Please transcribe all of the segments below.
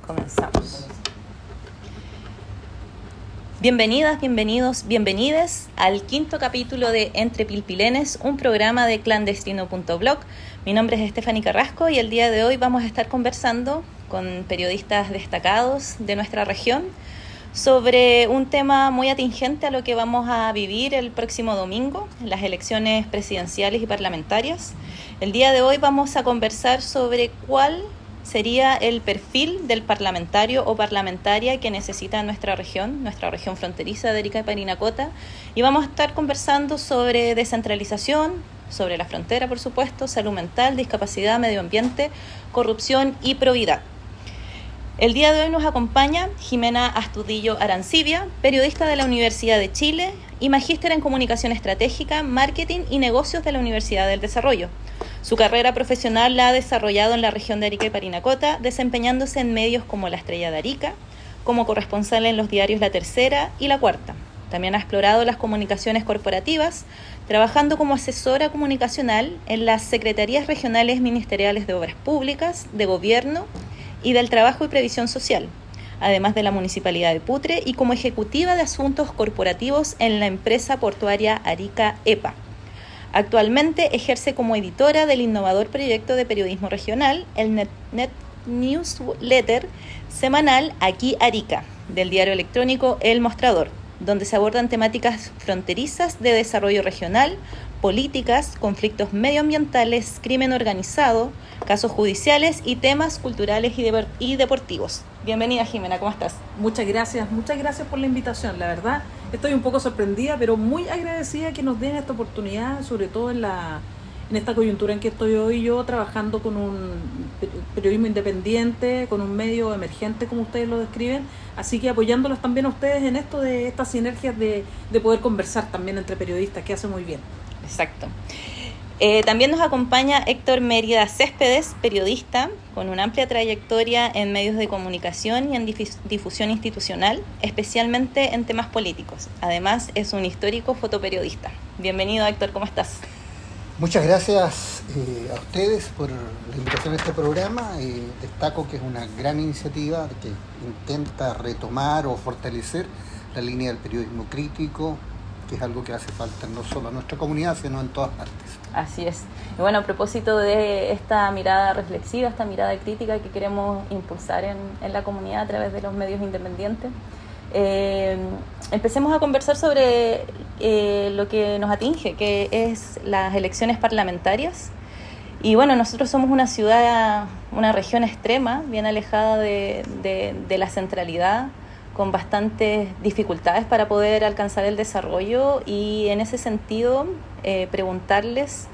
Comenzamos. Bienvenidas, bienvenidos, bienvenides al quinto capítulo de Entre Pilpilenes, un programa de clandestino.blog. Mi nombre es Stephanie Carrasco y el día de hoy vamos a estar conversando con periodistas destacados de nuestra región sobre un tema muy atingente a lo que vamos a vivir el próximo domingo, las elecciones presidenciales y parlamentarias. El día de hoy vamos a conversar sobre cuál sería el perfil del parlamentario o parlamentaria que necesita nuestra región fronteriza de Arica y Parinacota, y vamos a estar conversando sobre descentralización, sobre la frontera, por supuesto, salud mental, discapacidad, medio ambiente, corrupción y probidad. El día de hoy nos acompaña Jimena Astudillo Arancibia, periodista de la Universidad de Chile y magíster en Comunicación Estratégica, Marketing y Negocios de la Universidad del Desarrollo. Su carrera profesional la ha desarrollado en la región de Arica y Parinacota, desempeñándose en medios como La Estrella de Arica, como corresponsal en los diarios La Tercera y La Cuarta. También ha explorado las comunicaciones corporativas, trabajando como asesora comunicacional en las Secretarías Regionales Ministeriales de Obras Públicas, de Gobierno y del Trabajo y Previsión Social, además de la Municipalidad de Putre, y como ejecutiva de asuntos corporativos en la empresa portuaria Arica EPA. Actualmente ejerce como editora del innovador proyecto de periodismo regional, el Net Newsletter semanal Aquí Arica, del diario electrónico El Mostrador, donde se abordan temáticas fronterizas de desarrollo regional, políticas, conflictos medioambientales, crimen organizado, casos judiciales y temas culturales y deportivos. Bienvenida, Jimena, ¿cómo estás? Muchas gracias por la invitación. La verdad, estoy un poco sorprendida, pero muy agradecida que nos den esta oportunidad, sobre todo en esta coyuntura en que estoy hoy yo trabajando con un periodismo independiente, con un medio emergente, como ustedes lo describen, así que apoyándolos también a ustedes en esto de estas sinergias de poder conversar también entre periodistas, que hace muy bien. Exacto. También nos acompaña Héctor Mérida Céspedes, periodista con una amplia trayectoria en medios de comunicación y en difusión institucional, especialmente en temas políticos. Además, es un histórico fotoperiodista. Bienvenido, Héctor, ¿cómo estás? Muchas gracias a ustedes por la invitación a este programa. Destaco que es una gran iniciativa que intenta retomar o fortalecer la línea del periodismo crítico, que es algo que hace falta no solo a nuestra comunidad, sino en todas partes. Así es. Y bueno, a propósito de esta mirada reflexiva, esta mirada crítica que queremos impulsar en la comunidad a través de los medios independientes, empecemos a conversar sobre lo que nos atinge, que es las elecciones parlamentarias. Y bueno, nosotros somos una ciudad, una región extrema, bien alejada de la centralidad, con bastantes dificultades para poder alcanzar el desarrollo, y en ese sentido preguntarles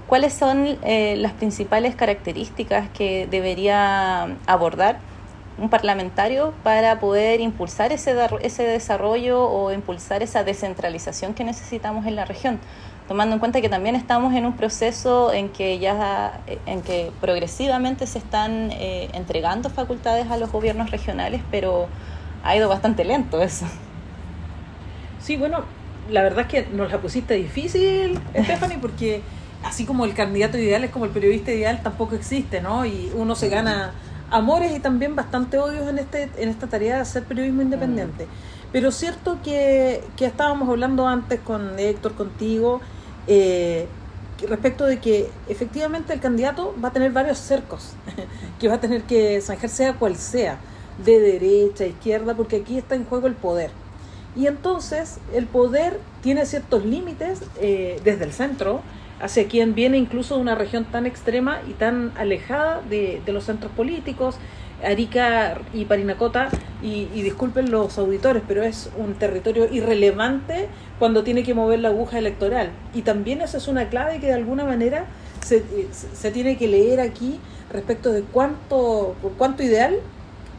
cuáles son las principales características que debería abordar un parlamentario para poder impulsar ese desarrollo o impulsar esa descentralización que necesitamos en la región, tomando en cuenta que también estamos en un proceso en que progresivamente se están entregando facultades a los gobiernos regionales, pero ha ido bastante lento eso. Sí, bueno, la verdad es que nos la pusiste difícil, Stephanie, porque así como el candidato ideal es como el periodista ideal, tampoco existe, ¿no? Y uno se gana amores y también bastante odios en esta tarea de hacer periodismo independiente. Pero cierto que estábamos hablando antes con Héctor, contigo, respecto de que efectivamente el candidato va a tener varios cercos que va a tener que zanjar, sea cual sea, de derecha, izquierda, porque aquí está en juego el poder. Y entonces el poder tiene ciertos límites desde el centro, hacia quien viene incluso de una región tan extrema y tan alejada de los centros políticos. Arica y Parinacota, y disculpen los auditores, pero es un territorio irrelevante cuando tiene que mover la aguja electoral. Y también esa es una clave que de alguna manera se tiene que leer aquí respecto de cuánto ideal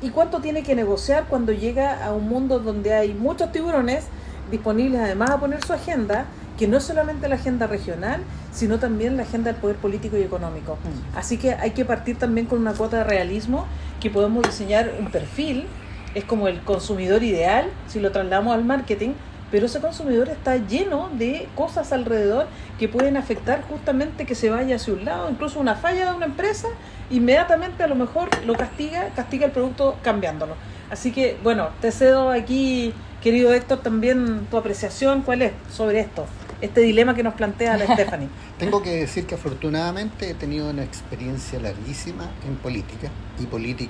y cuánto tiene que negociar cuando llega a un mundo donde hay muchos tiburones disponibles además a poner su agenda, que no es solamente la agenda regional, sino también la agenda del poder político y económico. Así que hay que partir también con una cuota de realismo, que podemos diseñar un perfil, es como el consumidor ideal, si lo trasladamos al marketing, pero ese consumidor está lleno de cosas alrededor que pueden afectar justamente que se vaya hacia un lado, incluso una falla de una empresa, inmediatamente a lo mejor lo castiga el producto cambiándolo. Así que, bueno, te cedo aquí, querido Héctor, también tu apreciación, ¿cuál es sobre esto? Este dilema que nos plantea la Stephanie. Tengo que decir que afortunadamente he tenido una experiencia larguísima en política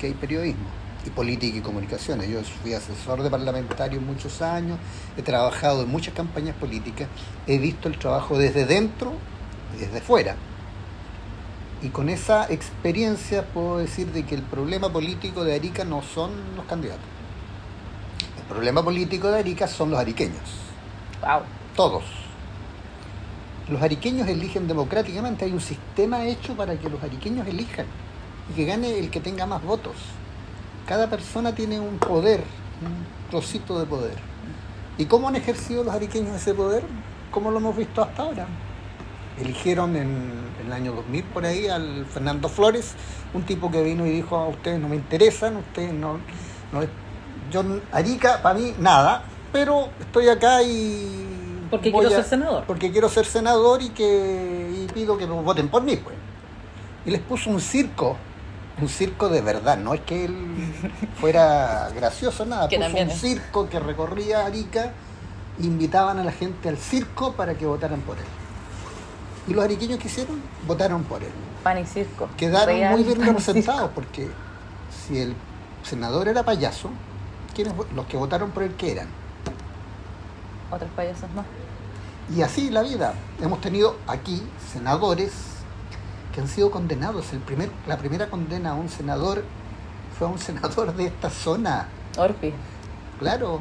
y periodismo, y política y comunicaciones. Yo fui asesor de parlamentario muchos años, he trabajado en muchas campañas políticas, he visto el trabajo desde dentro y desde fuera. Y con esa experiencia puedo decir de que el problema político de Arica no son los candidatos. El problema político de Arica son los ariqueños. Wow. Todos. Los ariqueños eligen democráticamente, hay un sistema hecho para que los ariqueños elijan y que gane el que tenga más votos. Cada persona tiene un poder, un trocito de poder. ¿Y cómo han ejercido los ariqueños ese poder? Como lo hemos visto hasta ahora. Eligieron en el año 2000 por ahí al Fernando Flores, un tipo que vino y dijo: a ustedes no me interesan, ustedes no yo Arica para mí nada, pero estoy acá y porque quiero ser senador. Porque quiero ser senador y pido que voten por mí, pues. Y les puso un circo de verdad, no es que él fuera gracioso, nada, que puso un circo que recorría Arica, invitaban a la gente al circo para que votaran por él. ¿Y los ariqueños qué hicieron? Votaron por él. Pan y circo. Quedaron Real, muy bien pan y representados, circo. porque si el senador era payaso, los que votaron por él, ¿qué eran? Otros payasos más. Y así la vida. Hemos tenido aquí senadores que han sido condenados. La primera condena a un senador fue a un senador de esta zona. Orpi. Claro,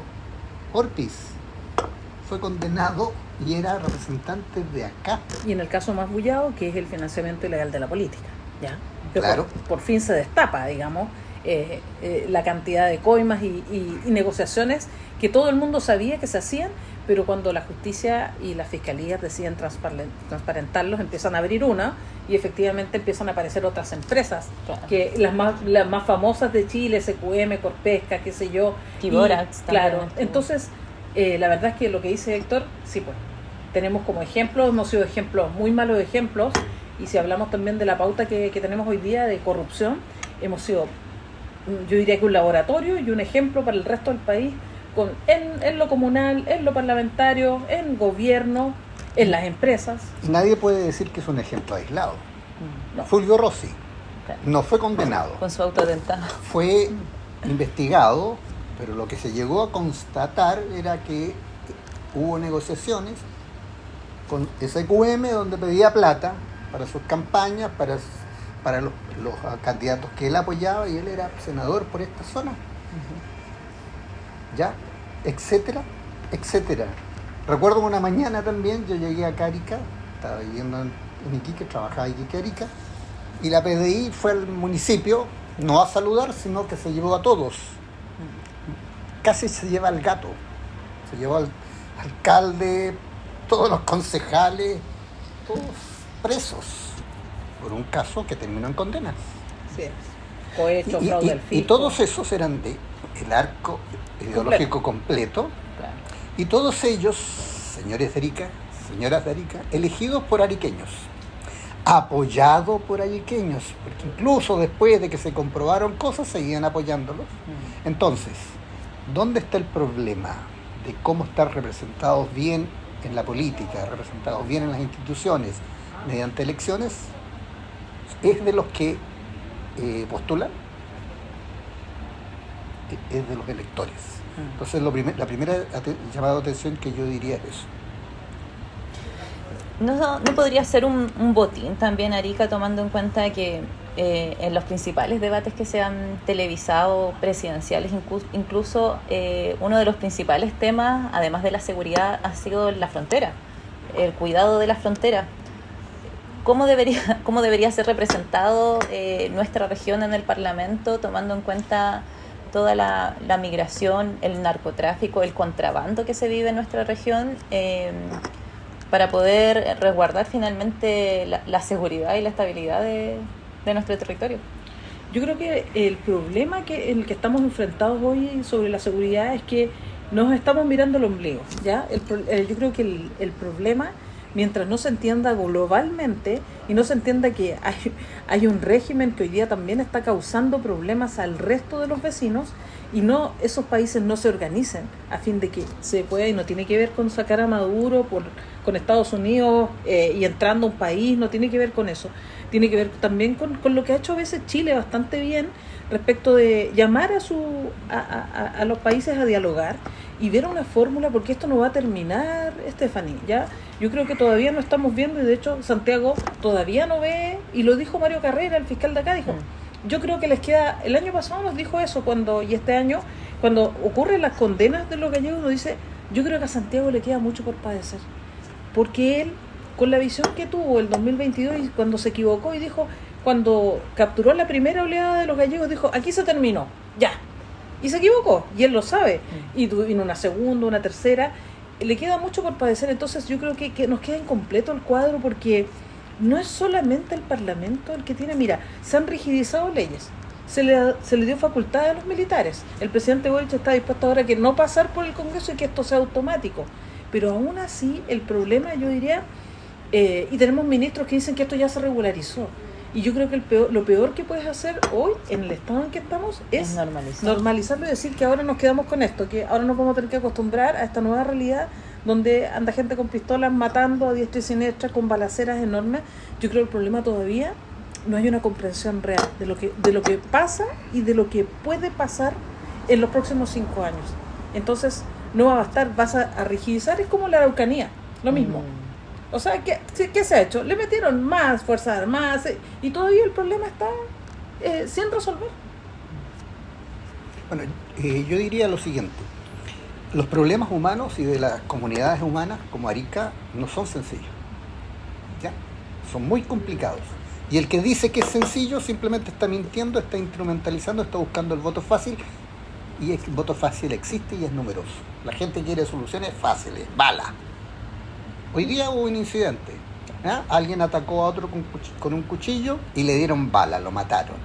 Orpiz. Fue condenado y era representante de acá. Y en el caso más bullado, que es el financiamiento ilegal de la política, ¿ya? Claro. Por fin se destapa, digamos, la cantidad de coimas y negociaciones que todo el mundo sabía que se hacían, pero cuando la justicia y la fiscalía deciden transparentarlos, empiezan a abrir una y efectivamente empiezan a aparecer otras empresas, claro, que las más famosas de Chile, SQM, Corpesca, qué sé yo. Tiborax también. Claro, entonces la verdad es que lo que dice Héctor, sí, pues, tenemos como ejemplos, hemos sido ejemplos, muy malos ejemplos, y si hablamos también de la pauta que tenemos hoy día de corrupción, hemos sido, yo diría que un laboratorio y un ejemplo para el resto del país, en lo comunal, en lo parlamentario, en gobierno, en las empresas. Y nadie puede decir que es un ejemplo aislado. No. Fulvio Rossi Claro. no fue condenado, Con su autoatentado. fue investigado, pero lo que se llegó a constatar era que hubo negociaciones con SQM donde pedía plata para sus campañas, para los candidatos que él apoyaba, y él era senador por esta zona. ¿Ya? Etcétera, etcétera. Recuerdo una mañana también, yo llegué a Arica, estaba viviendo en Iquique, trabajaba en Iquique, Arica, y la PDI fue al municipio, no a saludar, sino que se llevó a todos. Casi se lleva al gato, se llevó al alcalde, todos los concejales, todos presos, por un caso que terminó en condenas. Sí. Cohecho, fraude al fisco. Y todos esos eran de el arco ideológico completo. Claro. Y todos ellos, señores de Arica, señoras de Arica, elegidos por ariqueños, apoyados por ariqueños, porque incluso después de que se comprobaron cosas, seguían apoyándolos. Entonces, ¿dónde está el problema de cómo estar representados bien en la política, representados bien en las instituciones, mediante elecciones? Es de los que postulan, es de los electores. Entonces la primera llamada de atención que yo diría es eso. ¿No podría ser un botín también, Arica, tomando en cuenta que en los principales debates que se han televisado, presidenciales, incluso uno de los principales temas, además de la seguridad, ha sido la frontera, el cuidado de la frontera? ¿Cómo debería ser representado nuestra región en el Parlamento, tomando en cuenta toda la migración, el narcotráfico, el contrabando que se vive en nuestra región, para poder resguardar finalmente la seguridad y la estabilidad de nuestro territorio? Yo creo que el problema en el que estamos enfrentados hoy sobre la seguridad es que nos estamos mirando el ombligo, ¿ya? Yo creo que el problema, mientras no se entienda globalmente y no se entienda que hay un régimen que hoy día también está causando problemas al resto de los vecinos, y no esos países no se organicen a fin de que se pueda, y no tiene que ver con sacar a Maduro con Estados Unidos y entrando a un país, no tiene que ver con eso, tiene que ver también con lo que ha hecho a veces Chile bastante bien respecto de llamar a los países a dialogar y ver una fórmula, porque esto no va a terminar, Stephanie, ¿ya? Yo creo que todavía no estamos viendo, y de hecho Santiago todavía no ve, y lo dijo Mario Carrera, el fiscal de acá, dijo, yo creo que les queda, el año pasado nos dijo eso, y este año, cuando ocurren las condenas de los gallegos, nos dice, yo creo que a Santiago le queda mucho por padecer, porque él, con la visión que tuvo el 2022, y cuando se equivocó y dijo, cuando capturó la primera oleada de los gallegos, dijo, aquí se terminó, ya, y se equivocó, y él lo sabe, y vino una segunda, una tercera, le queda mucho por padecer. Entonces yo creo que nos queda incompleto el cuadro, porque no es solamente el Parlamento el que tiene, mira, se han rigidizado leyes, se le dio facultad a los militares, el presidente Boric está dispuesto ahora que no pasar por el Congreso y que esto sea automático, pero aún así el problema, yo diría, y tenemos ministros que dicen que esto ya se regularizó. Y yo creo que lo peor que puedes hacer hoy, en el estado en que estamos, es normalizarlo y decir que ahora nos quedamos con esto, que ahora nos vamos a tener que acostumbrar a esta nueva realidad donde anda gente con pistolas matando a diestra y siniestra, con balaceras enormes. Yo creo que el problema todavía no hay una comprensión real de lo que pasa y de lo que puede pasar en los próximos 5 años. Entonces no va a bastar, vas a rigidizar, es como la Araucanía, lo mismo. O sea, ¿qué se ha hecho? Le metieron más Fuerzas Armadas y todavía el problema está sin resolver. Bueno, yo diría lo siguiente. Los problemas humanos y de las comunidades humanas, como Arica, no son sencillos. ¿Ya? Son muy complicados. Y el que dice que es sencillo simplemente está mintiendo, está instrumentalizando, está buscando el voto fácil. Y el voto fácil existe y es numeroso. La gente quiere soluciones fáciles, bala. Hoy día hubo un incidente, ¿eh? Alguien atacó a otro con un cuchillo y le dieron bala, lo mataron.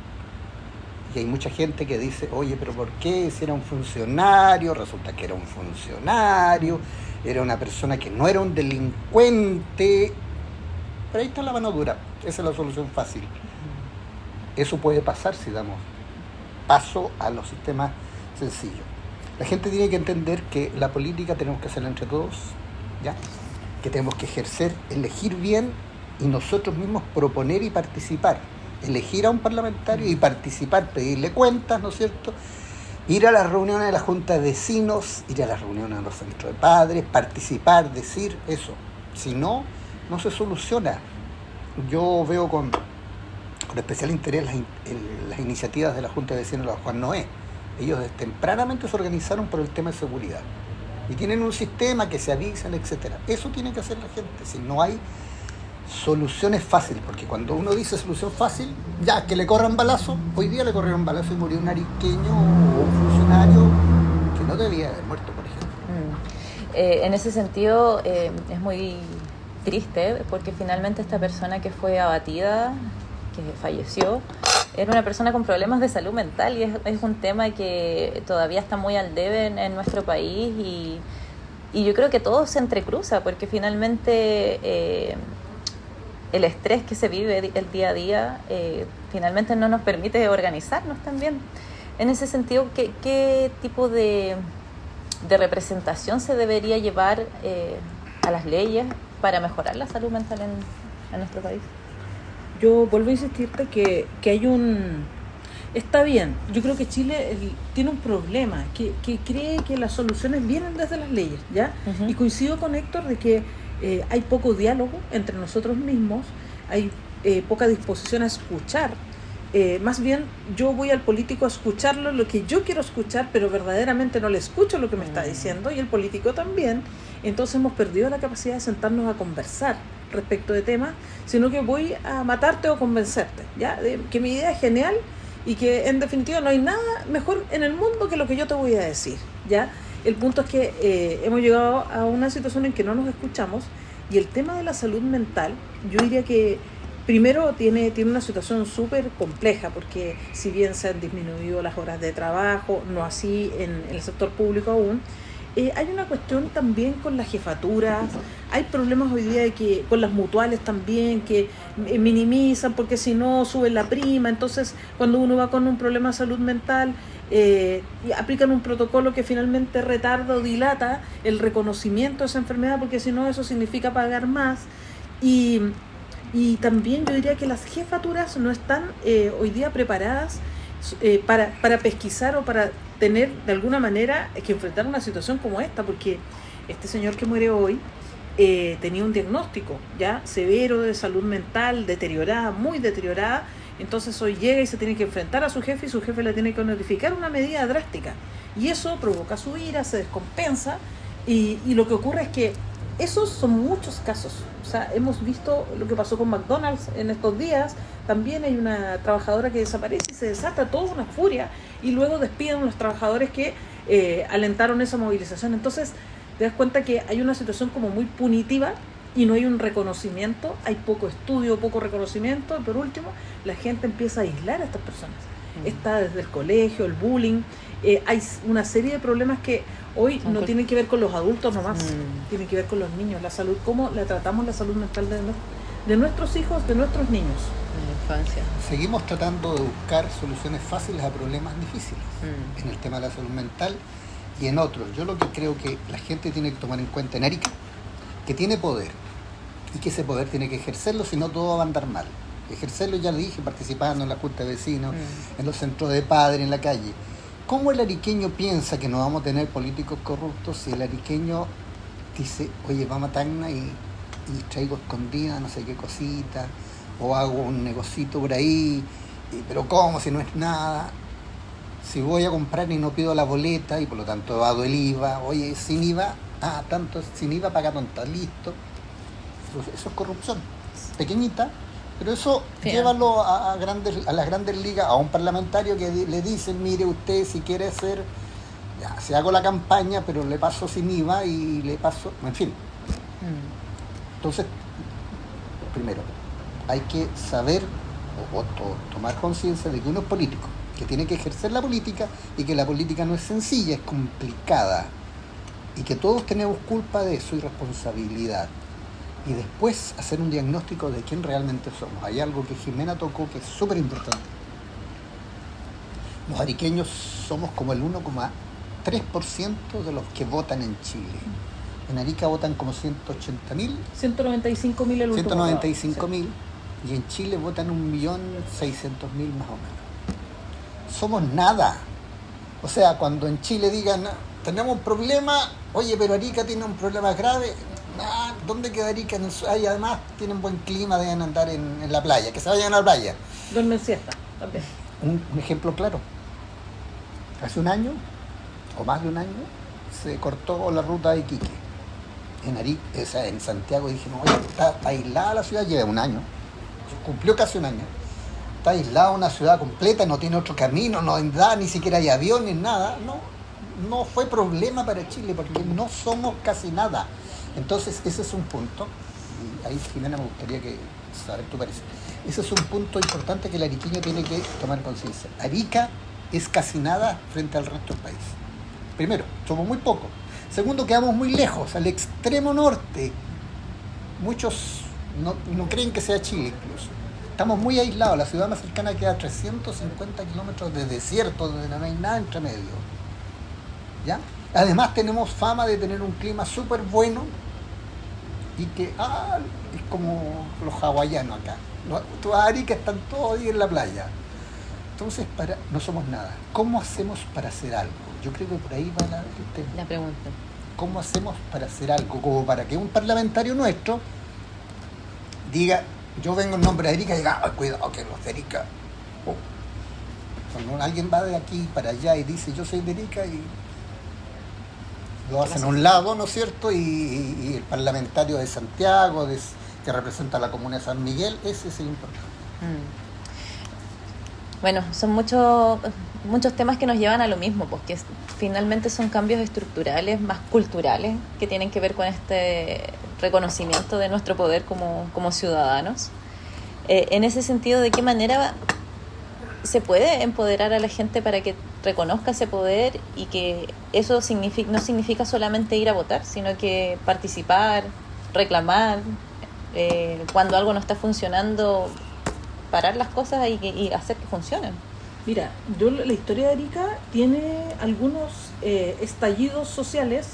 Y hay mucha gente que dice, oye, pero ¿por qué? Si era un funcionario, resulta que era un funcionario, era una persona que no era un delincuente. Pero ahí está la mano dura, esa es la solución fácil. Eso puede pasar si damos paso a los sistemas sencillos. La gente tiene que entender que la política tenemos que hacerla entre todos, ¿ya? Que tenemos que ejercer, elegir bien y nosotros mismos proponer y participar. Elegir a un parlamentario y participar, pedirle cuentas, ¿no es cierto? Ir a las reuniones de la Junta de Vecinos, ir a las reuniones de los centros de padres, participar, decir eso. Si no, no se soluciona. Yo veo con especial interés las iniciativas de la Junta de Vecinos de la Juan Noé. Ellos tempranamente se organizaron por el tema de seguridad. Y tienen un sistema que se avisan, etcétera. Eso tiene que hacer la gente. Si no hay soluciones fáciles, porque cuando uno dice solución fácil, ya que le corran balazo, hoy día le corrieron balazo y murió un ariqueño o un funcionario que no debía haber muerto, por ejemplo. En ese sentido es muy triste, porque finalmente esta persona que fue abatida, que falleció, era una persona con problemas de salud mental, y es un tema que todavía está muy al debe en nuestro país, y yo creo que todo se entrecruza, porque finalmente el estrés que se vive el día a día finalmente no nos permite organizarnos también. En ese sentido, ¿qué tipo de representación se debería llevar a las leyes para mejorar la salud mental en nuestro país? Yo vuelvo a insistirte que hay un... Está bien, yo creo que Chile tiene un problema, que cree que las soluciones vienen desde las leyes, ¿ya? Uh-huh. Y coincido con Héctor de que hay poco diálogo entre nosotros mismos, hay poca disposición a escuchar. Más bien yo voy al político a escucharlo, lo que yo quiero escuchar, pero verdaderamente no le escucho lo que me está diciendo, y el político también. Entonces hemos perdido la capacidad de sentarnos a conversar respecto de temas, sino que voy a matarte o convencerte, ¿ya? Que mi idea es genial y que en definitiva no hay nada mejor en el mundo que lo que yo te voy a decir, ¿ya? El punto es que hemos llegado a una situación en que no nos escuchamos, y el tema de la salud mental, yo diría que primero tiene una situación súper compleja, porque si bien se han disminuido las horas de trabajo, no así en el sector público aún, Hay una cuestión también con las jefaturas, hay problemas hoy día de que con las mutuales también, que minimizan porque si no sube la prima, entonces cuando uno va con un problema de salud mental, y aplican un protocolo que finalmente retarda o dilata el reconocimiento de esa enfermedad, porque si no eso significa pagar más. Y también yo diría que las jefaturas no están hoy día preparadas para pesquisar o para tener de alguna manera que enfrentar una situación como esta, porque este señor que muere hoy tenía un diagnóstico ya severo de salud mental, deteriorada, muy deteriorada. Entonces hoy llega y se tiene que enfrentar a su jefe y su jefe le tiene que notificar una medida drástica. Y eso provoca su ira, se descompensa y lo que ocurre es que esos son muchos casos. O sea, hemos visto lo que pasó con McDonald's en estos días. También hay una trabajadora que desaparece y se desata toda una furia y luego despiden a los trabajadores que alentaron esa movilización. Entonces te das cuenta que hay una situación como muy punitiva y no hay un reconocimiento, hay poco estudio, poco reconocimiento, y por último, la gente empieza a aislar a estas personas. Está desde el colegio, el bullying, hay una serie de problemas que hoy no tienen que ver con los adultos nomás, tienen que ver con los niños, la salud, cómo la tratamos la salud mental de nuestros hijos, de nuestros niños. En la infancia. Seguimos tratando de buscar soluciones fáciles a problemas difíciles en el tema de la salud mental y en otros. Yo lo que creo que la gente tiene que tomar en cuenta en Arica, que tiene poder y que ese poder tiene que ejercerlo, si no todo va a andar mal. Ejercerlo, ya lo dije, participando en la junta de vecinos, en los centros de padres, en la calle. ¿Cómo el ariqueño piensa que no vamos a tener políticos corruptos si el ariqueño dice, oye, vamos a Tacna y traigo escondida no sé qué cosita, o hago un negocito por ahí, pero ¿cómo si no es nada? Si voy a comprar y no pido la boleta y por lo tanto evado el IVA, oye, sin IVA, tanto sin IVA paga tonta, listo. Eso es corrupción, pequeñita, pero eso llévalo a las grandes ligas, a un parlamentario que le dicen, mire usted si quiere hacer, ya, si hago la campaña, pero le paso sin IVA y le paso, en fin. Entonces, primero, hay que saber o tomar conciencia de que uno es político, que tiene que ejercer la política y que la política no es sencilla, es complicada y que todos tenemos culpa de eso y responsabilidad. Y después hacer un diagnóstico de quién realmente somos. Hay algo que Jimena tocó que es súper importante. Los ariqueños somos como el 1,3% de los que votan en Chile. En Arica votan como 180.000. 195.000 el último. 195.000. Y en Chile votan 1.600.000 más o menos. Somos nada. O sea, cuando en Chile digan, tenemos un problema, oye, pero Arica tiene un problema grave, ¿dónde queda Arica? Y además tienen buen clima, deben andar en la playa, que se vayan a la playa. Duermen siesta también. Un ejemplo claro. Hace un año, o más de un año, se cortó la ruta de Iquique. En Arica, o sea, en Santiago dijimos, oye, está aislada la ciudad, lleva un año, cumplió casi un año. Está aislada una ciudad completa, no tiene otro camino, no da, ni siquiera hay aviones, nada. No fue problema para Chile, porque no somos casi nada. Entonces, ese es un punto, y ahí, Jimena, me gustaría saber tu parecer. Ese es un punto importante que el ariqueño tiene que tomar conciencia. Arica es casi nada frente al resto del país. Primero, somos muy pocos. Segundo, quedamos muy lejos, al extremo norte. Muchos no creen que sea Chile incluso. Estamos muy aislados, la ciudad más cercana queda a 350 kilómetros de desierto, donde no hay nada entre medio. ¿Ya? Además tenemos fama de tener un clima súper bueno y que es como los hawaianos acá. Los Arica están todos ahí en la playa. Entonces no somos nada. ¿Cómo hacemos para hacer algo? Yo creo que por ahí va el tema. La pregunta. ¿Cómo hacemos para hacer algo? Como para que un parlamentario nuestro diga, yo vengo en nombre de Arica y diga, cuidado que los de Arica. Cuando alguien va de aquí para allá y dice, yo soy de Arica y lo hacen a un lado, ¿no es cierto? Y el parlamentario de Santiago, que representa a la comuna de San Miguel, ese es el importante. Bueno, son muchos temas que nos llevan a lo mismo, porque finalmente son cambios estructurales, más culturales, que tienen que ver con este reconocimiento de nuestro poder como ciudadanos. En ese sentido, ¿de qué manera se puede empoderar a la gente para que reconozca ese poder y que eso no significa solamente ir a votar, sino que participar, reclamar, cuando algo no está funcionando, parar las cosas y hacer que funcionen. Mira, la historia de Arica tiene algunos estallidos sociales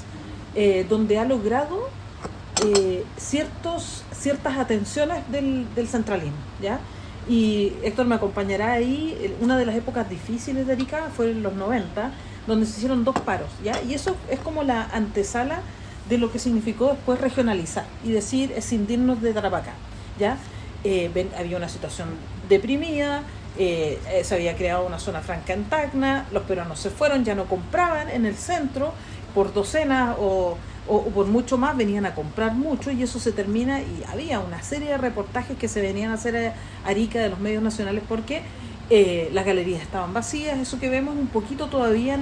donde ha logrado ciertas atenciones del centralismo, ¿ya? Y Héctor me acompañará ahí. Una de las épocas difíciles de Arica fue en los 90, donde se hicieron 2 paros, ¿ya? Y eso es como la antesala de lo que significó después regionalizar y decir escindirnos de Tarapacá, ¿ya? Había una situación deprimida, se había creado una zona franca en Tacna, los peruanos se fueron, ya no compraban en el centro por docenas o por mucho más, venían a comprar mucho, y eso se termina, y había una serie de reportajes que se venían a hacer a Arica de los medios nacionales porque las galerías estaban vacías. Eso que vemos un poquito todavía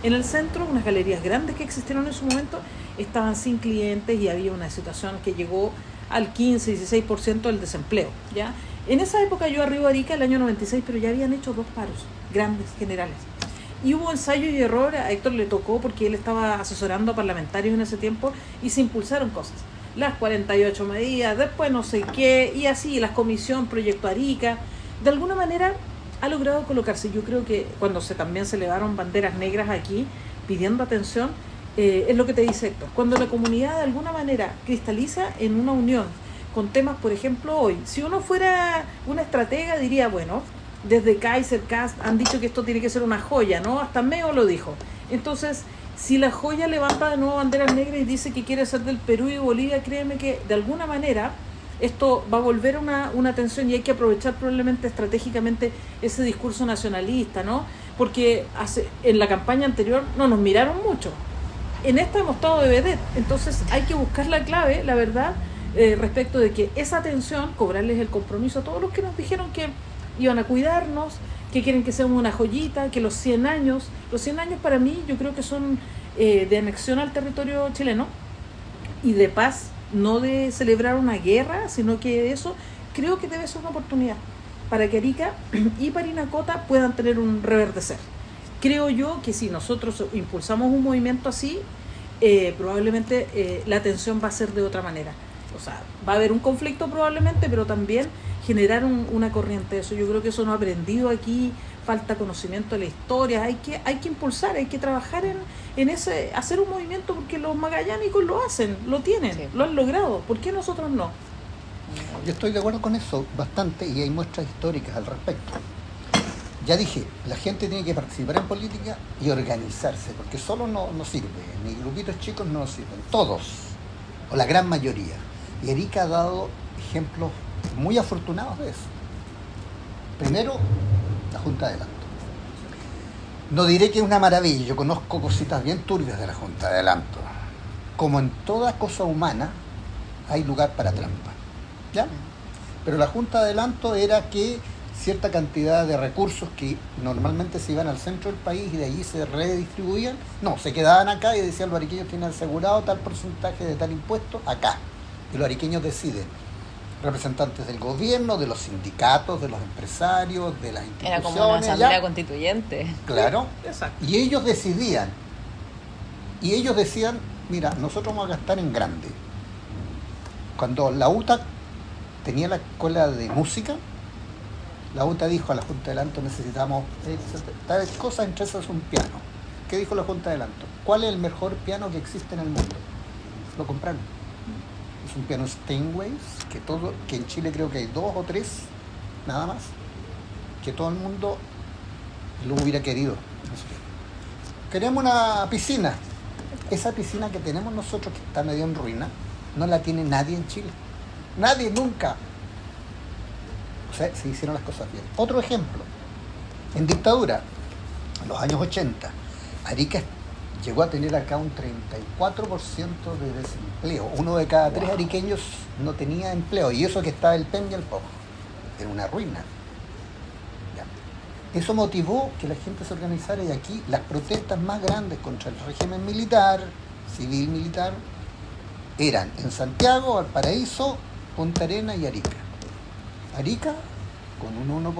en el centro, unas galerías grandes que existieron en su momento, estaban sin clientes y había una situación que llegó al 15-16% del desempleo, ¿ya? En esa época yo arribo a Arica el año 96, pero ya habían hecho 2 paros grandes, generales. Y hubo ensayo y error. A Héctor le tocó porque él estaba asesorando a parlamentarios en ese tiempo y se impulsaron cosas. Las 48 medidas, después no sé qué, y así, la comisión Proyecto Arica. De alguna manera ha logrado colocarse. Yo creo que cuando también se elevaron banderas negras aquí, pidiendo atención, es lo que te dice Héctor. Cuando la comunidad de alguna manera cristaliza en una unión con temas, por ejemplo, hoy, si uno fuera una estratega diría, bueno, desde Kaiser, Kast han dicho que esto tiene que ser una joya, ¿no? Hasta Meo lo dijo. Entonces, si la joya levanta de nuevo banderas negras y dice que quiere ser del Perú y Bolivia, créeme que de alguna manera esto va a volver a una tensión, y hay que aprovechar probablemente estratégicamente ese discurso nacionalista, ¿no? Porque en la campaña anterior no nos miraron mucho. En esta hemos estado de vedette. Entonces hay que buscar la clave, la verdad, respecto de que esa tensión, cobrarles el compromiso a todos los que nos dijeron que iban a cuidarnos, que quieren que seamos una joyita, que los 100 años para mí yo creo que son de anexión al territorio chileno y de paz, no de celebrar una guerra, sino que eso creo que debe ser una oportunidad para que Arica y Parinacota puedan tener un reverdecer. Creo yo que si nosotros impulsamos un movimiento así, probablemente la atención va a ser de otra manera. O sea, va a haber un conflicto probablemente, pero también generar una corriente de eso. Yo creo que eso no ha aprendido aquí, falta conocimiento de la historia, hay que impulsar, hay que trabajar en ese, hacer un movimiento, porque los magallánicos lo hacen, lo tienen, sí, lo han logrado. ¿Por qué nosotros no? Yo estoy de acuerdo con eso bastante, y hay muestras históricas al respecto. Ya dije, la gente tiene que participar en política y organizarse, porque solo no sirve, ni grupitos chicos no sirven, todos, o la gran mayoría. Y Arica ha dado ejemplos muy afortunados de eso. Primero, la Junta de Adelanto. No diré que es una maravilla, yo conozco cositas bien turbias de la Junta de Adelanto. Como en toda cosa humana, hay lugar para trampa, ¿ya? Pero la Junta de Adelanto era que cierta cantidad de recursos que normalmente se iban al centro del país y de allí se redistribuían, no, se quedaban acá y decían los ariqueños tienen asegurado tal porcentaje de tal impuesto acá. Y los ariqueños deciden, representantes del gobierno, de los sindicatos, de los empresarios, de las instituciones. Era como una asamblea constituyente. Claro. Exacto. Y ellos decidían. Y ellos decían, mira, nosotros vamos a gastar en grande. Cuando la UTA tenía la escuela de música, la UTA dijo a la Junta de Adelanto, necesitamos tales cosas, entre esas un piano. ¿Qué dijo la Junta de Adelanto? ¿Cuál es el mejor piano que existe en el mundo? Lo compraron. Es un piano Steinway, que en Chile creo que hay 2 o 3, nada más, que todo el mundo lo hubiera querido. Queremos una piscina. Esa piscina que tenemos nosotros, que está medio en ruina, no la tiene nadie en Chile. Nadie, nunca. O sea, se hicieron las cosas bien. Otro ejemplo, en dictadura, en los años 80, Arica llegó a tener acá un 34% de desempleo. 1 de cada 3 ariqueños no tenía empleo, y eso que estaba el PEM y el POG. Era una ruina. Ya. Eso motivó que la gente se organizara, y aquí las protestas más grandes contra el régimen militar, civil militar, eran en Santiago, Valparaíso, Punta Arenas y Arica. Arica con un 1%,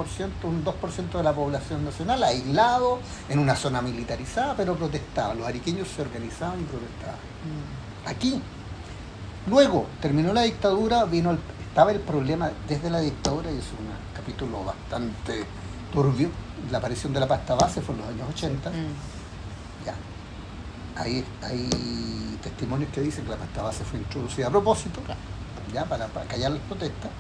un 2% de la población nacional, aislado en una zona militarizada, pero protestaba. Los ariqueños se organizaban y protestaban. Aquí. Luego, terminó la dictadura, estaba el problema desde la dictadura, y es un capítulo bastante turbio. La aparición de la pasta base fue en los años 80. Ya. Hay testimonios que dicen que la pasta base fue introducida a propósito, ya para callar las protestas.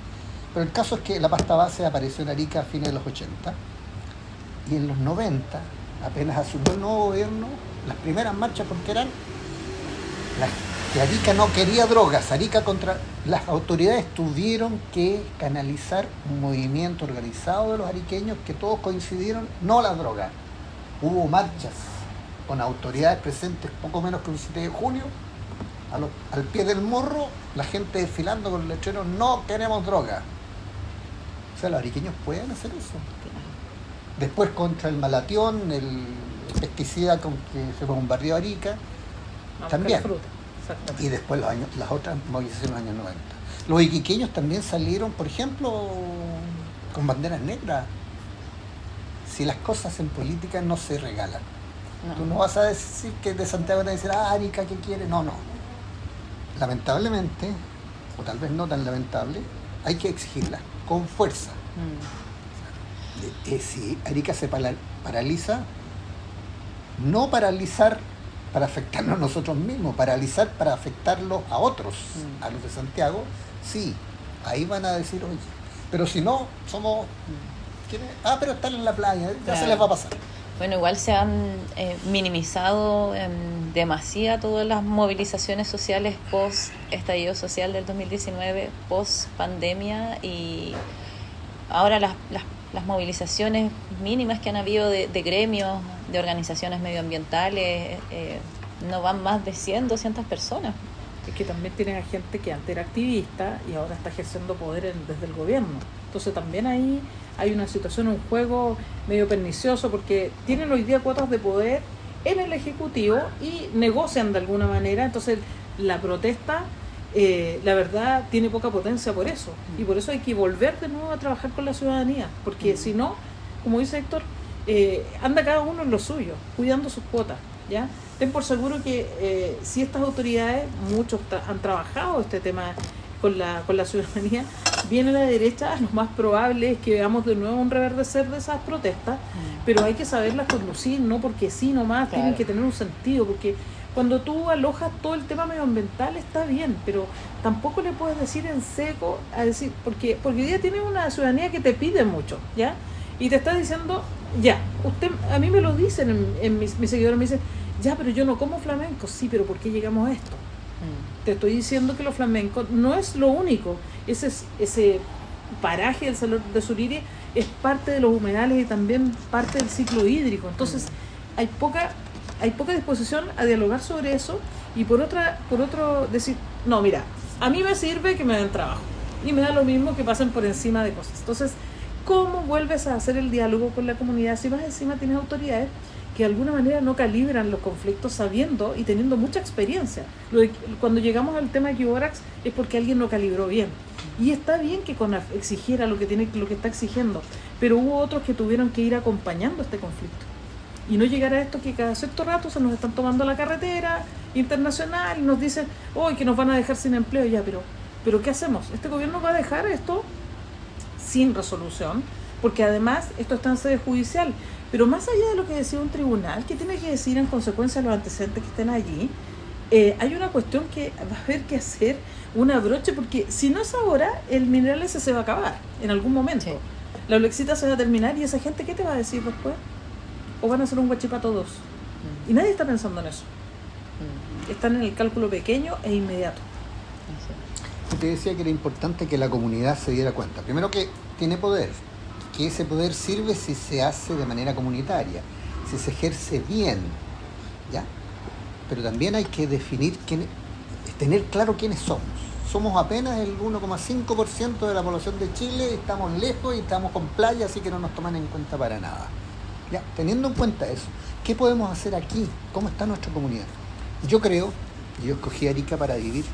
Pero el caso es que la pasta base apareció en Arica a fines de los 80 y en los 90, apenas asumió el nuevo gobierno, las primeras marchas, porque eran que Arica no quería drogas, las autoridades tuvieron que canalizar un movimiento organizado de los ariqueños que todos coincidieron, no las drogas. Hubo marchas con autoridades presentes poco menos que un 7 de junio, al pie del morro, la gente desfilando con el letrero, no queremos droga. O sea, los ariqueños pueden hacer eso. Después contra el malatión, el pesticida con que se bombardeó Arica, también. Y después las otras movilizaciones en los años 90. Los iquiqueños también salieron, por ejemplo, con banderas negras. Si las cosas en política no se regalan. No. Tú no vas a decir que de Santiago te dicen, Arica, ¿qué quiere? No. Lamentablemente, o tal vez no tan lamentable, hay que exigirla con fuerza. Si Arica se paraliza, no paralizar para afectarnos nosotros mismos, paralizar para afectarlos a otros, a los de Santiago, sí, ahí van a decir, oye, pero si no, somos... pero están en la playa, ya se les va a pasar. Bueno, igual se han minimizado demasiado todas las movilizaciones sociales post estallido social del 2019, post pandemia, y ahora las movilizaciones mínimas que han habido de gremios, de organizaciones medioambientales, no van más de 100, 200 personas. Es que también tienen a gente que antes era activista y ahora está ejerciendo poder desde el gobierno. Entonces también ahí hay una situación, un juego medio pernicioso, porque tienen hoy día cuotas de poder en el Ejecutivo y negocian de alguna manera. Entonces la protesta, la verdad, tiene poca potencia por eso. Y por eso hay que volver de nuevo a trabajar con la ciudadanía, porque si no, como dice Héctor, anda cada uno en lo suyo, cuidando sus cuotas, ¿ya? Ten por seguro que si estas autoridades, muchos han trabajado este tema con la ciudadanía, viene la derecha, lo más probable es que veamos de nuevo un reverdecer de esas protestas, pero hay que saberlas conducir, no porque sí nomás, tienen que tener un sentido, porque cuando tú alojas todo el tema medioambiental está bien, pero tampoco le puedes decir en seco, porque hoy día tienes una ciudadanía que te pide mucho, ¿ya? Y te está diciendo, ya, usted, a mí me lo dicen, mis seguidores me dicen, ya, pero yo no como flamenco. Sí, pero ¿por qué llegamos a esto? Te estoy diciendo que los flamencos no es lo único. Ese paraje del Salar de Suriri es parte de los humedales y también parte del ciclo hídrico. Entonces, hay poca disposición a dialogar sobre eso, y por otro decir, no, mira, a mí me sirve que me den trabajo y me da lo mismo que pasen por encima de cosas. Entonces, ¿cómo vuelves a hacer el diálogo con la comunidad si más encima tienes autoridades que de alguna manera no calibran los conflictos sabiendo y teniendo mucha experiencia? Cuando llegamos al tema de Kiborax es porque alguien no calibró bien. Y está bien que CONAF exigiera lo que está exigiendo, pero hubo otros que tuvieron que ir acompañando este conflicto. Y no llegar a esto que cada cierto rato se nos están tomando la carretera internacional y nos dicen, que nos van a dejar sin empleo. Ya, pero ¿qué hacemos? Este gobierno va a dejar esto sin resolución, porque además esto está en sede judicial. Pero más allá de lo que decía un tribunal, que tiene que decir en consecuencia los antecedentes que estén allí, hay una cuestión que va a haber que hacer un abroche, porque si no es ahora, el mineral ese se va a acabar en algún momento. Sí. La Olexita se va a terminar, y esa gente, ¿qué te va a decir después? ¿O van a hacer un Huachipato 2? Y nadie está pensando en eso. Están en el cálculo pequeño e inmediato. Yo te decía que era importante que la comunidad se diera cuenta. Primero, que tiene poder, que ese poder sirve si se hace de manera comunitaria, si se ejerce bien, ¿ya? Pero también hay que definir tener claro quiénes somos. Somos apenas el 1,5% de la población de Chile, estamos lejos y estamos con playa, así que no nos toman en cuenta para nada. ¿Ya? Teniendo en cuenta eso, ¿qué podemos hacer aquí? ¿Cómo está nuestra comunidad? Yo escogí Arica para vivir.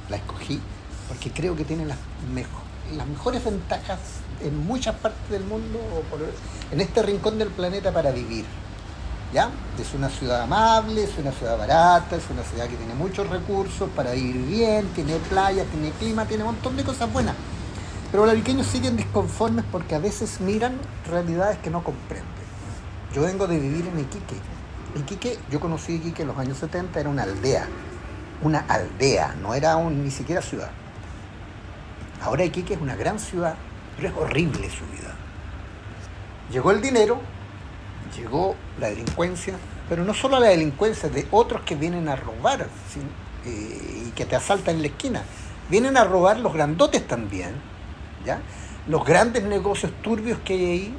La escogí porque creo que tiene las mejores ventajas en muchas partes del mundo, en este rincón del planeta para vivir. ¿Ya? Es una ciudad amable, es una ciudad barata, es una ciudad que tiene muchos recursos para vivir bien, tiene playa, tiene clima, tiene un montón de cosas buenas. Pero los ariqueños siguen disconformes porque a veces miran realidades que no comprenden. Yo vengo de vivir en Iquique. Iquique, yo conocí Iquique en los años 70, era una aldea, no era ni siquiera ciudad. Ahora Iquique es una gran ciudad, pero es horrible su vida. Llegó el dinero, llegó la delincuencia, pero no solo la delincuencia, de otros que vienen a robar y que te asaltan en la esquina. Vienen a robar los grandotes también, ¿ya? Los grandes negocios turbios que hay ahí,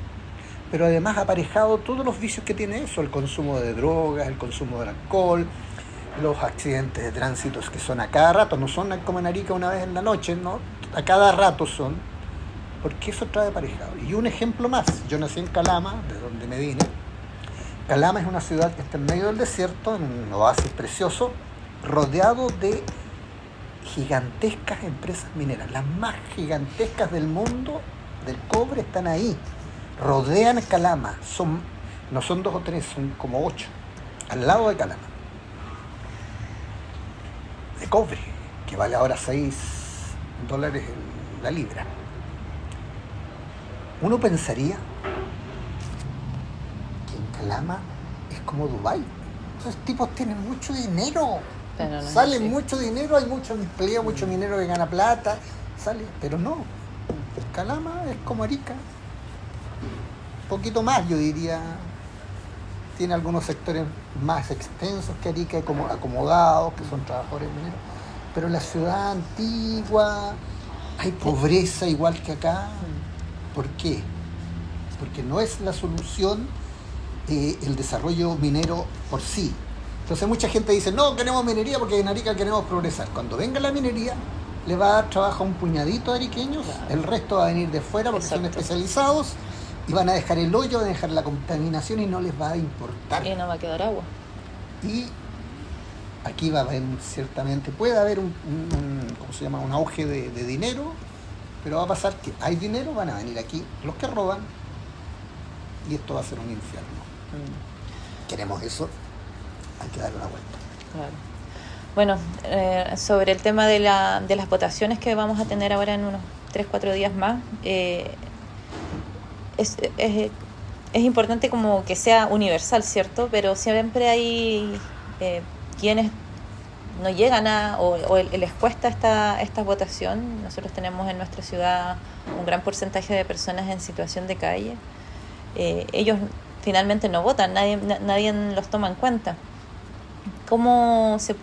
pero además aparejado todos los vicios que tiene eso, el consumo de drogas, el consumo de alcohol, los accidentes de tránsito que son a cada rato, no son como en Arica una vez en la noche, ¿no? A cada rato son, porque eso trae aparejado. Y un ejemplo más, yo nací en Calama, de donde me vine. Calama es una ciudad que está en medio del desierto, en un oasis precioso, rodeado de gigantescas empresas mineras. Las más gigantescas del mundo del cobre están ahí. Rodean Calama. No son 2 o 3, son como 8. Al lado de Calama. De cobre, que vale ahora $6 en la libra. Uno pensaría que en Calama es como Dubái. Esos tipos tienen mucho dinero. Pero no sale es así. mucho dinero, hay mucho empleo, mucho minero que gana plata. Sale, pero no. Calama es como Arica. Un poquito más, yo diría. Tiene algunos sectores más extensos que Arica, como acomodados, que son trabajadores mineros. Pero la ciudad antigua, hay pobreza igual que acá. ¿Por qué? Porque no es la solución el desarrollo minero por sí. Entonces mucha gente dice, no, queremos minería porque en Arica queremos progresar. Cuando venga la minería, le va a dar trabajo a un puñadito de ariqueños, claro. El resto va a venir de fuera porque son especializados y van a dejar el hoyo, van a dejar la contaminación y no les va a importar. Y no va a quedar agua. Y aquí va a haber ciertamente, puede haber ¿cómo se llama? Un auge de dinero, pero va a pasar que hay dinero, van a venir aquí los que roban y esto va a ser un infierno. ¿Queremos eso? Hay que darle una vuelta. Claro. Bueno, sobre el tema de las votaciones que vamos a tener ahora en unos 3-4 días más, es importante como que sea universal, ¿cierto? Pero siempre hay quienes no llegan o les cuesta esta votación. Nosotros tenemos en nuestra ciudad un gran porcentaje de personas en situación de calle. Ellos finalmente no votan, nadie los toma en cuenta. ¿Cómo se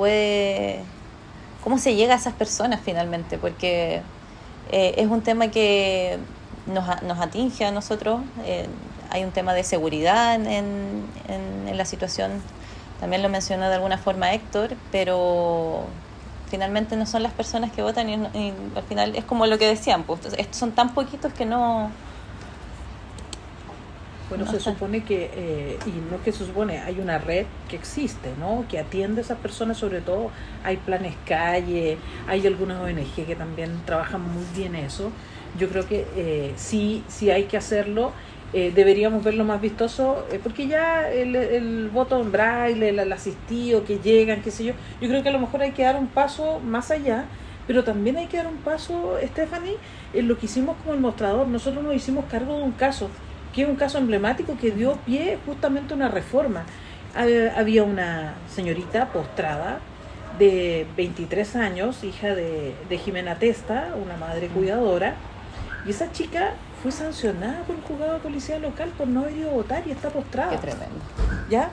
llega a esas personas finalmente? Porque es un tema que nos atinge a nosotros. Hay un tema de seguridad en la situación. También lo mencionó de alguna forma Héctor, pero finalmente no son las personas que votan y al final es como lo que decían, pues son tan poquitos que no... Bueno, se supone que, y no que se supone, hay una red que existe, ¿no? Que atiende a esas personas, sobre todo hay planes calle, hay algunas ONG que también trabajan muy bien eso. Yo creo que sí hay que hacerlo. Deberíamos verlo más vistoso, porque ya el voto en braille, el asistido, que llegan, qué sé yo creo que a lo mejor hay que dar un paso más allá, pero también hay que dar un paso, Stephanie, en lo que hicimos como el mostrador. Nosotros nos hicimos cargo de un caso, que es un caso emblemático que dio pie justamente a una reforma. Había una señorita postrada de 23 años, hija de Jimena Testa, una madre cuidadora, y esa chica fue sancionada por el juzgado de policía local por no haber ido a votar y está postrada. Qué tremendo. ¿Ya?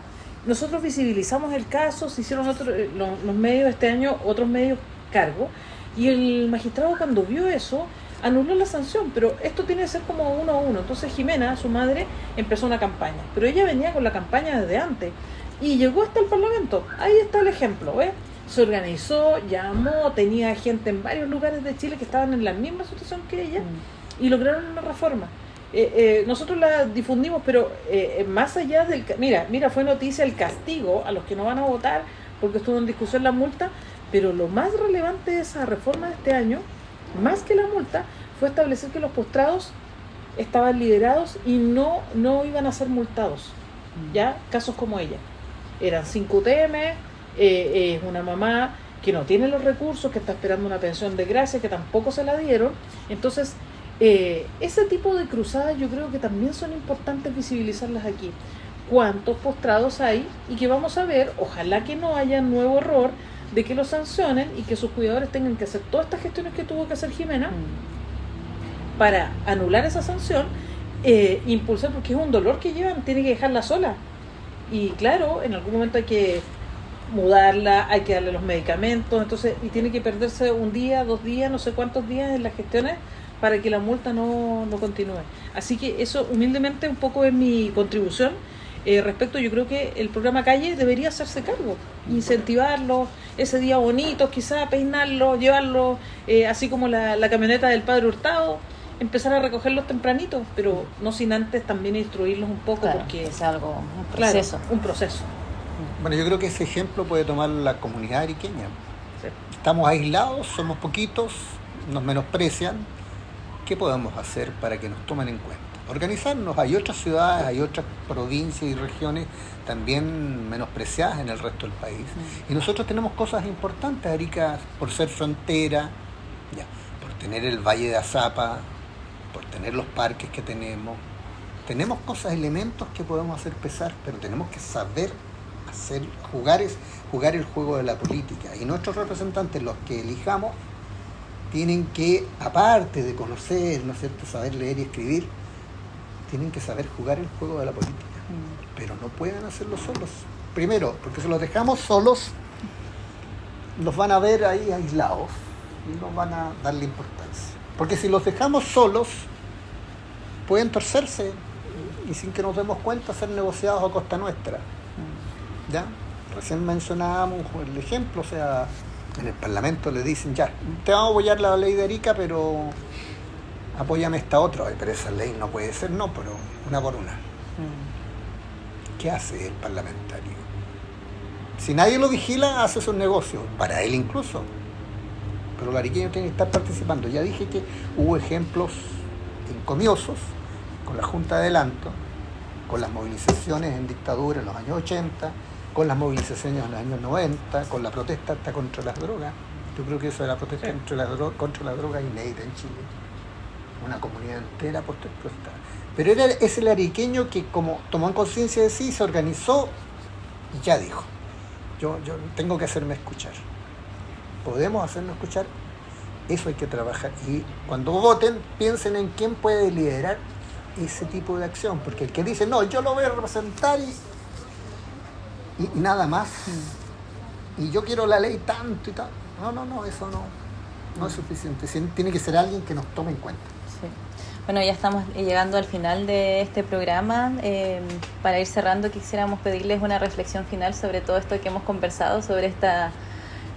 Nosotros visibilizamos el caso, se hicieron los medios este año, otros medios cargo, y el magistrado cuando vio eso anuló la sanción, pero esto tiene que ser como 1 a 1. Entonces Jimena, su madre, empezó una campaña, pero ella venía con la campaña desde antes y llegó hasta el Parlamento. Ahí está el ejemplo, ¿ves? Se organizó, llamó, tenía gente en varios lugares de Chile que estaban en la misma situación que ella y lograron una reforma. Nosotros la difundimos, pero más allá del... Mira, fue noticia el castigo a los que no van a votar porque estuvo en discusión la multa, pero lo más relevante de esa reforma de este año, más que la multa, fue establecer que los postrados estaban liberados y no iban a ser multados. ¿Ya? Casos como ella. Eran 5 UTM, es una mamá que no tiene los recursos, que está esperando una pensión de gracia, que tampoco se la dieron. Entonces, ese tipo de cruzadas yo creo que también son importantes visibilizarlas aquí. ¿Cuántos postrados hay? Y que vamos a ver, ojalá que no haya nuevo error de que los sancionen y que sus cuidadores tengan que hacer todas estas gestiones que tuvo que hacer Jimena para anular esa sanción, impulsar, porque es un dolor que llevan, tiene que dejarla sola. Y claro, en algún momento hay que mudarla, hay que darle los medicamentos, entonces, y tiene que perderse un día, 2 días, no sé cuántos días en las gestiones para que la multa no continúe. Así que eso humildemente un poco es mi contribución. Respecto, yo creo que el programa Calle debería hacerse cargo, incentivarlo, ese día bonito, quizá peinarlo, llevarlo, así como la camioneta del Padre Hurtado, empezar a recogerlos tempranitos, pero no sin antes también instruirlos un poco, claro, porque es algo, un proceso. Claro, un proceso. Bueno, yo creo que ese ejemplo puede tomar la comunidad ariqueña. Sí. Estamos aislados, somos poquitos, nos menosprecian. ¿Qué podemos hacer para que nos tomen en cuenta? Organizarnos. Hay otras ciudades, hay otras provincias y regiones también menospreciadas en el resto del país. Y nosotros tenemos cosas importantes, Arica, por ser frontera, ya, por tener el Valle de Azapa, por tener los parques que tenemos. Tenemos cosas, elementos que podemos hacer pesar, pero tenemos que saber jugar el juego de la política. Y nuestros representantes, los que elijamos, tienen que, aparte de conocer, ¿no es cierto?, saber leer y escribir, tienen que saber jugar el juego de la política. Pero no pueden hacerlo solos. Primero, porque si los dejamos solos, los van a ver ahí aislados y no van a darle importancia. Porque si los dejamos solos, pueden torcerse y sin que nos demos cuenta ser negociados a costa nuestra. ¿Ya? Recién mencionábamos el ejemplo, o sea, en el Parlamento le dicen, ya, te vamos a apoyar la ley de Arica, pero apóyame esta otra. Pero esa ley no puede ser, no, pero una por una. ¿Qué hace el parlamentario? Si nadie lo vigila, hace sus negocios, para él incluso. Pero el ariqueño tiene que estar participando. Ya dije que hubo ejemplos encomiosos con la Junta de Adelanto, con las movilizaciones en dictadura en los años 80, con las movilizaciones en los años 90, con la protesta hasta contra las drogas. Yo creo que eso era la protesta contra la droga inédita en Chile. Una comunidad entera protestaba. Pero es el ariqueño que, como tomó conciencia de sí, se organizó y ya dijo, yo tengo que hacerme escuchar. Podemos hacernos escuchar, eso hay que trabajar. Y cuando voten, piensen en quién puede liderar ese tipo de acción, porque el que dice, no, yo lo voy a representar y nada más, y yo quiero la ley tanto y tal, no, eso no es suficiente. Tiene que ser alguien que nos tome en cuenta. Sí. Bueno, ya estamos llegando al final de este programa. Para ir cerrando, quisiéramos pedirles una reflexión final sobre todo esto que hemos conversado, sobre esta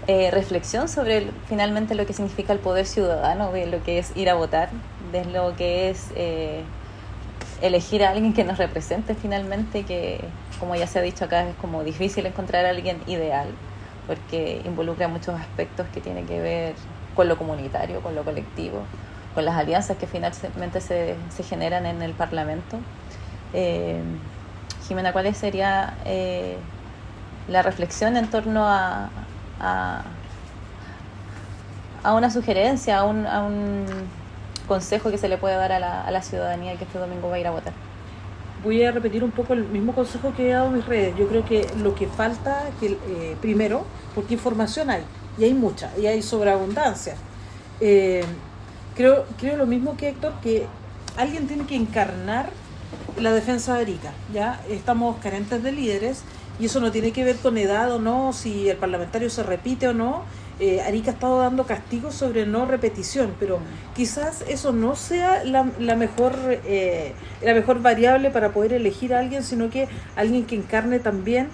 reflexión sobre finalmente lo que significa el poder ciudadano, de lo que es ir a votar, de lo que es elegir a alguien que nos represente finalmente, que como ya se ha dicho acá es como difícil encontrar a alguien ideal, porque involucra muchos aspectos que tienen que ver con lo comunitario, con lo colectivo, con las alianzas que finalmente se generan en el Parlamento. Jimena, ¿cuál sería la reflexión en torno a una sugerencia, a un consejo que se le puede dar a la ciudadanía que este domingo va a ir a votar? Voy a repetir un poco el mismo consejo que he dado en mis redes. Yo creo que lo que falta, primero, porque información hay, y hay mucha, y hay sobreabundancia. Creo lo mismo que Héctor, que alguien tiene que encarnar la defensa de Arica. Ya estamos carentes de líderes, y eso no tiene que ver con edad o no, si el parlamentario se repite o no. Arica ha estado dando castigos sobre no repetición, pero quizás eso no sea la mejor variable para poder elegir a alguien, sino que alguien que encarne también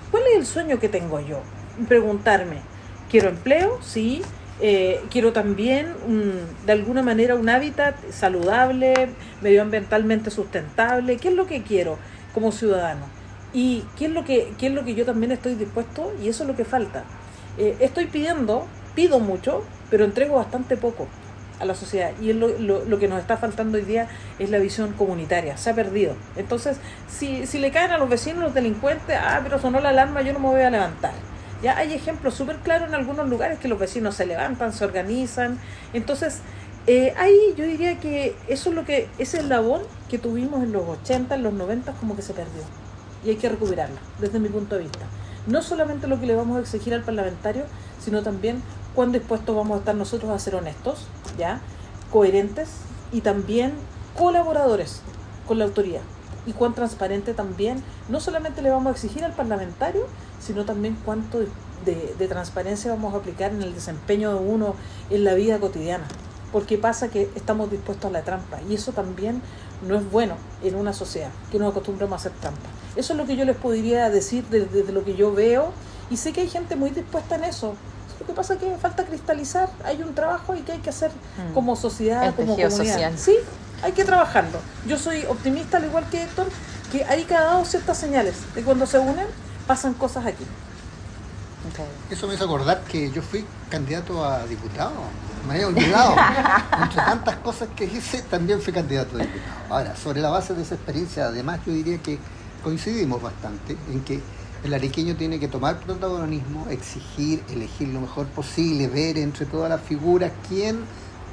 cuál es el sueño que tengo yo. Preguntarme, ¿quiero empleo? Sí. Quiero también de alguna manera un hábitat saludable, medioambientalmente sustentable. ¿Qué es lo que quiero como ciudadano? ¿Y qué es lo que yo también estoy dispuesto? Y eso es lo que falta. Pido mucho, pero entrego bastante poco. a la sociedad. Y es lo que nos está faltando hoy día es la visión comunitaria, se ha perdido. Entonces, si le caen a los vecinos los delincuentes, pero sonó la alarma, yo no me voy a levantar. Ya hay ejemplos súper claros en algunos lugares que los vecinos se levantan, se organizan. Entonces, ahí yo diría que eso es ese eslabón que tuvimos en los 80, en los 90, como que se perdió. Y hay que recuperarla, desde mi punto de vista. No solamente lo que le vamos a exigir al parlamentario, sino también cuán dispuestos vamos a estar nosotros a ser honestos, ¿ya? Coherentes y también colaboradores con la autoridad. Y cuán transparente también, no solamente le vamos a exigir al parlamentario, sino también cuánto de transparencia vamos a aplicar en el desempeño de uno en la vida cotidiana. Porque pasa que estamos dispuestos a la trampa y eso también no es bueno en una sociedad, que nos acostumbramos a hacer trampa. Eso es lo que yo les podría decir desde lo que yo veo, y sé que hay gente muy dispuesta en eso. Lo que pasa es que falta cristalizar, hay un trabajo y que hay que hacer como sociedad, el como tejido comunidad. social. Sí, hay que trabajarlo. Yo soy optimista, al igual que Héctor, que Arica ha dado ciertas señales de cuando se unen, pasan cosas aquí. Okay. Eso me hizo acordar que yo fui candidato a diputado. Me había olvidado. Entre tantas cosas que hice, también fui candidato a diputado. Ahora, sobre la base de esa experiencia, además, yo diría que coincidimos bastante en que el ariqueño tiene que tomar protagonismo, exigir, elegir lo mejor posible, ver entre todas las figuras quién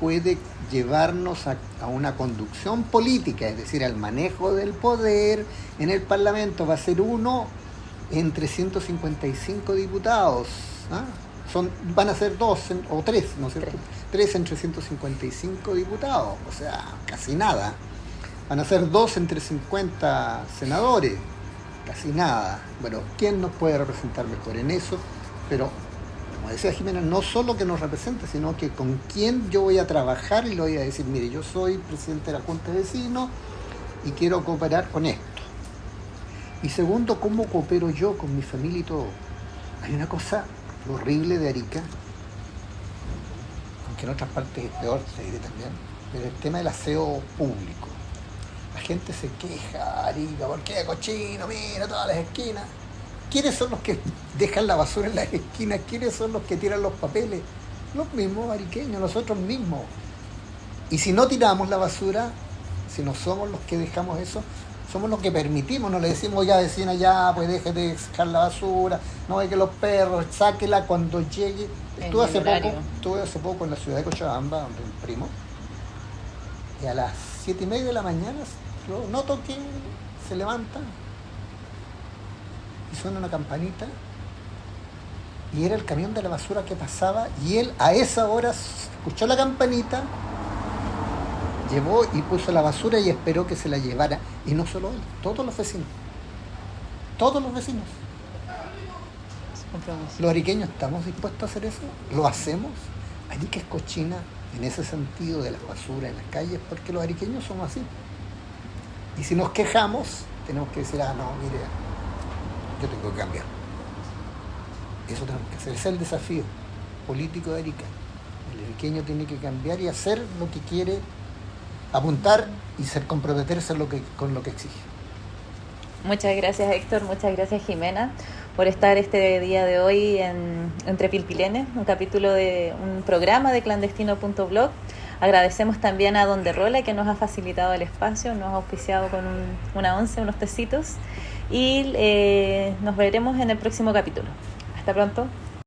puede llevarnos a una conducción política, es decir, al manejo del poder en el Parlamento. Va a ser uno entre 155 diputados, ¿ah? Van a ser 2 o 3, ¿no es cierto? 3 entre 155 diputados, o sea, casi nada. Van a ser 2 entre 50 senadores, casi nada. Bueno, ¿quién nos puede representar mejor en eso? Pero, como decía Jimena, no solo que nos represente, sino que con quién yo voy a trabajar y le voy a decir, mire, yo soy presidente de la Junta de Vecinos y quiero cooperar con esto. Y segundo, ¿cómo coopero yo con mi familia y todo? Hay una cosa horrible de Arica, aunque en otras partes es peor, se diré también, pero el tema del aseo público. La gente se queja, Arica, ¿por qué cochino? Mira todas las esquinas. ¿Quiénes son los que dejan la basura en las esquinas? ¿Quiénes son los que tiran los papeles? Los mismos ariqueños, nosotros mismos. Y si no tiramos la basura, si no somos los que dejamos eso, somos los que permitimos, no le decimos ya vecina, ya pues deje de sacar la basura, no hay que los perros, sáquela cuando llegue. Estuve hace poco en la ciudad de Cochabamba, donde un primo, y a las 7:30 de la mañana yo noto que se levanta y suena una campanita y era el camión de la basura que pasaba y él a esa hora escuchó la campanita, llevó y puso la basura y esperó que se la llevara. Y no solo él, todos los vecinos. Todos los vecinos. Los ariqueños estamos dispuestos a hacer eso, lo hacemos. Arica es cochina en ese sentido de las basuras en las calles, porque los ariqueños somos así. Y si nos quejamos, tenemos que decir, no, mire, yo tengo que cambiar. Eso tenemos que hacer, ese es el desafío político de Arica. El ariqueño tiene que cambiar y hacer lo que quiere, apuntar y comprometerse con lo que exige. Muchas gracias, Héctor, muchas gracias, Jimena, por estar este día de hoy en Entre Pilpilenes, un capítulo de un programa de clandestino.blog. Agradecemos también a Don Derrola, que nos ha facilitado el espacio, nos ha auspiciado con una once, unos tecitos, y nos veremos en el próximo capítulo. Hasta pronto.